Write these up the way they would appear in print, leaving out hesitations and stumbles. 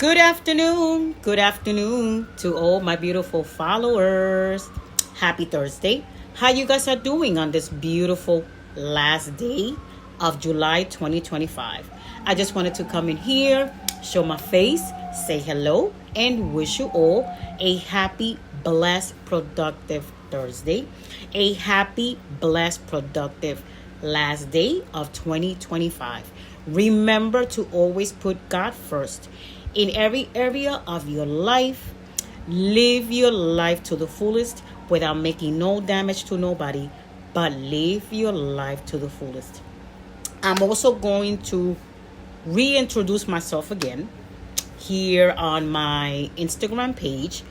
Good afternoon to all my beautiful followers. Happy Thursday. How you guys are doing on this beautiful last day of July 2025? I just wanted to come in here, show my face, say hello, and wish you all a happy, blessed, productive Thursday. A happy, blessed, productive last day of 2025. Remember to always put God first in every area of your life. Live your life to the fullest without making no damage to nobody, but live your life to the fullest. I'm also going to reintroduce myself again here on my Instagram page.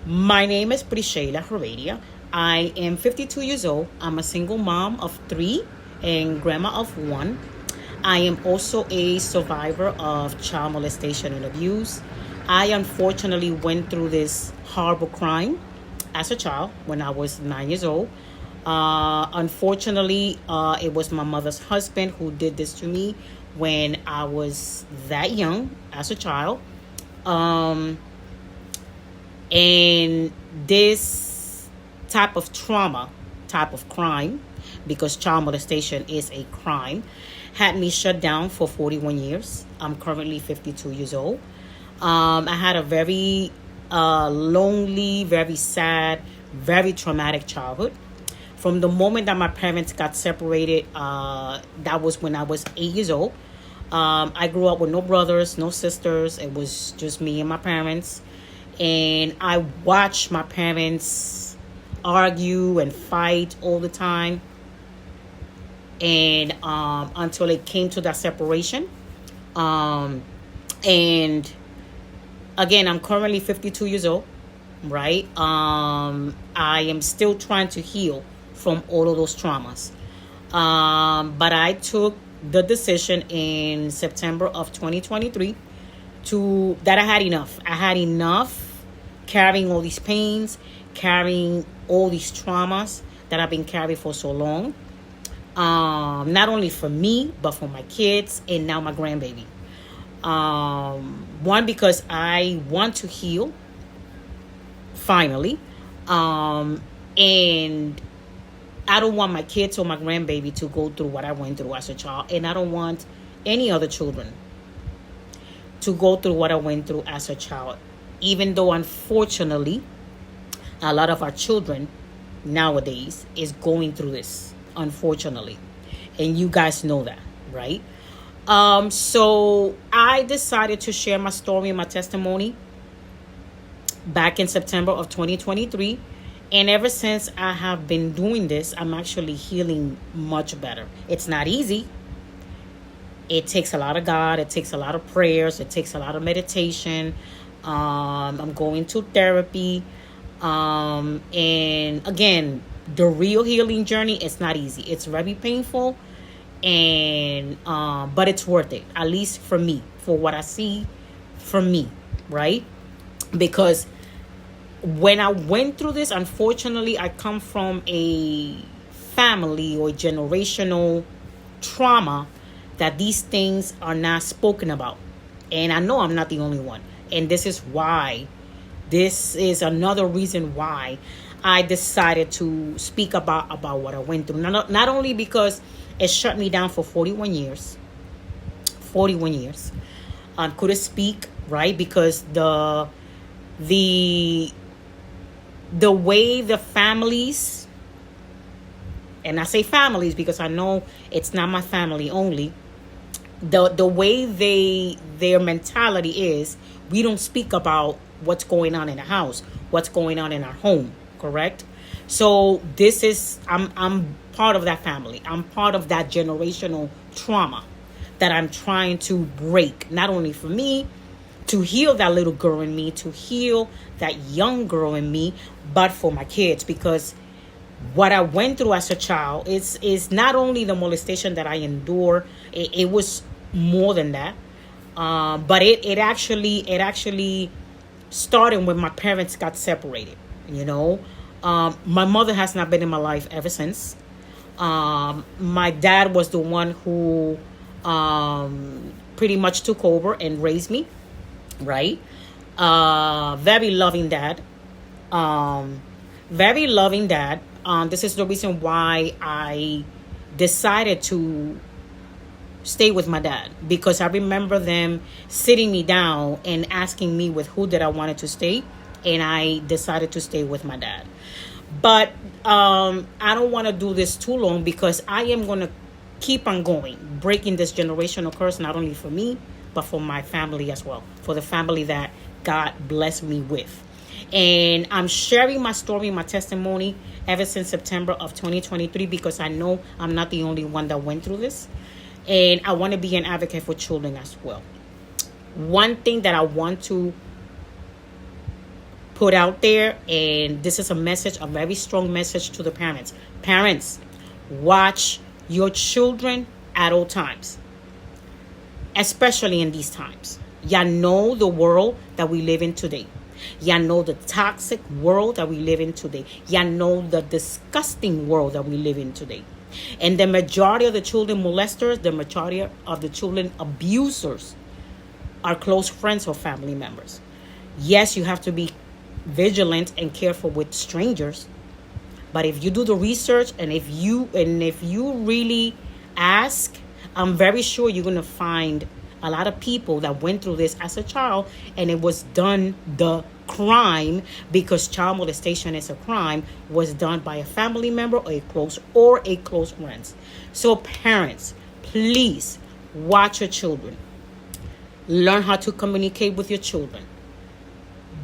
My name is Priscilla Heredia. I am 52 years old. I'm a single mom of 3 and grandma of 1. I am also a survivor of child molestation and abuse. I unfortunately went through this horrible crime as a child when I was 9 years old. Unfortunately, it was my mother's husband who did this to me when I was that young as a child. And this type of trauma, type of crime, because child molestation is a crime, had me shut down for 41 years. I'm currently 52 years old. I had a very lonely, very sad, very traumatic childhood. From the moment that my parents got separated, that was when I was 8 years old. I grew up with no brothers, no sisters. It was just me and my parents. And I watched my parents argue and fight all the time. And until it came to that separation. And again, I'm currently 52 years old, right? I am still trying to heal from all of those traumas. But I took the decision in September of 2023 that I had enough. I had enough carrying all these pains, carrying all these traumas that I've been carrying for so long. Not only for me, but for my kids and now my grandbaby. One, because I want to heal finally. And I don't want my kids or my grandbaby to go through what I went through as a child. And I don't want any other children to go through what I went through as a child. Even though, unfortunately, a lot of our children nowadays is going through this, unfortunately. And you guys know that, right? So I decided to share my story and my testimony back in September of 2023. And ever since I have been doing this, I'm actually healing much better. It's not easy. It takes a lot of God. It takes a lot of prayers. It takes a lot of meditation. I'm going to therapy. And again, the real healing journey is not easy. It's very painful. And but it's worth it, at least for me, for what I see for me, right? Because when I went through this, unfortunately, I come from a family or generational trauma that these things are not spoken about. And I know I'm not the only one. And this is another reason why I decided to speak about what I went through. Not only because it shut me down for 41 years. 41 years. Couldn't speak, right? Because the way the families, and I say families because I know it's not my family only, the way their mentality is, we don't speak about what's going on in the house, what's going on in our home, correct? So this is, I'm part of that family. I'm part of that generational trauma that I'm trying to break, not only for me, to heal that little girl in me, to heal that young girl in me, but for my kids. Because what I went through as a child is not only the molestation that I endure, it was more than that. But it actually started when my parents got separated, you know. My mother has not been in my life ever since. My dad was the one who pretty much took over and raised me right? Very loving dad. Very loving dad. This is the reason why I decided to stay with my dad, because I remember them sitting me down and asking me with who did I wanted to stay, and I decided to stay with my dad. But I don't want to do this too long, because I am going to keep on going, breaking this generational curse, not only for me, but for my family as well, for the family that God blessed me with. And I'm sharing my story, my testimony, ever since September of 2023, because I know I'm not the only one that went through this. And I want to be an advocate for children as well. One thing that I want to put out there, and this is a message, a very strong message to the parents. Parents, watch your children at all times, especially in these times. Y'all know the world that we live in today. Y'all know the toxic world that we live in today. Y'all know the disgusting world that we live in today. And the majority of the children molesters, the majority of the children abusers are close friends or family members. Yes, you have to be vigilant and careful with strangers. But if you do the research, and if you really ask, I'm very sure you're going to find a lot of people that went through this as a child, and it was done, the crime, because child molestation is a crime, was done by a family member or a close friend. So parents, please watch your children. Learn how to communicate with your children.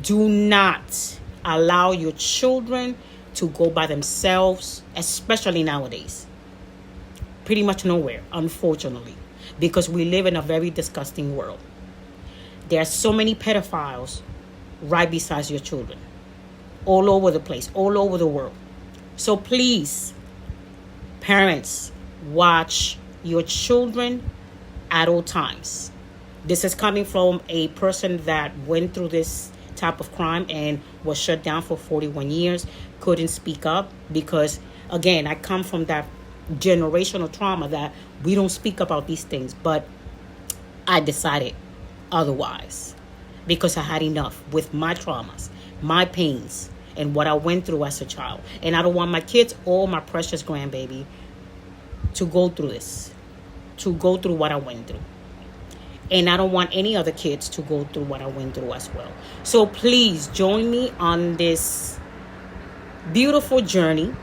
Do not allow your children to go by themselves, especially nowadays. Pretty much nowhere, unfortunately, because we live in a very disgusting world. There are so many pedophiles right beside your children, all over the place, all over the world. So please, parents, watch your children at all times. This is coming from a person that went through this type of crime and was shut down for 41 years, couldn't speak up, because again, I come from that generational trauma that we don't speak about these things. But I decided otherwise, because I had enough with my traumas, my pains, and what I went through as a child. And I don't want my kids or my precious grandbaby to go through this, to go through what I went through. And I don't want any other kids to go through what I went through as well. So please join me on this beautiful journey,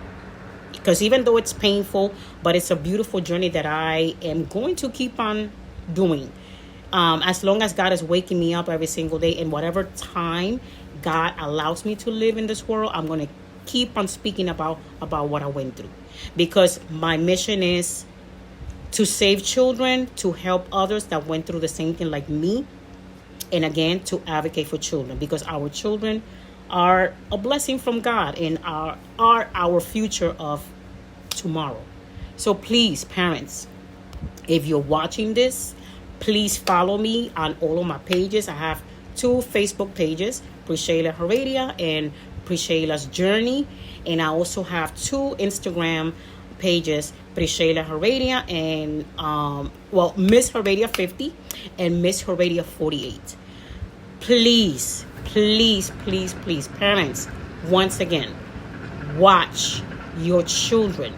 because even though it's painful, but it's a beautiful journey that I am going to keep on doing. As long as God is waking me up every single day, and whatever time God allows me to live in this world, I'm going to keep on speaking about what I went through. Because my mission is to save children, to help others that went through the same thing like me, and again, to advocate for children, because our children are a blessing from God and are our future of tomorrow. So please, parents, if you're watching this, please follow me on all of my pages. I have 2 Facebook pages, Priscilla Heredia and Priscilla's Journey. And I also have 2 Instagram pages, Priscilla Heredia and Miss Heredia 50 and Miss Heredia 48. Please, please, please, please, parents, once again, watch your children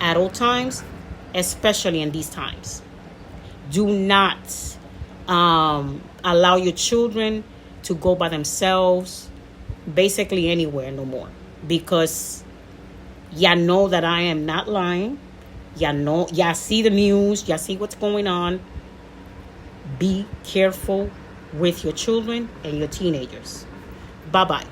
at all times, especially in these times. Do not allow your children to go by themselves, basically anywhere no more, because y'all know that I am not lying. Y'all see the news, y'all see what's going on. Be careful with your children and your teenagers. Bye-bye.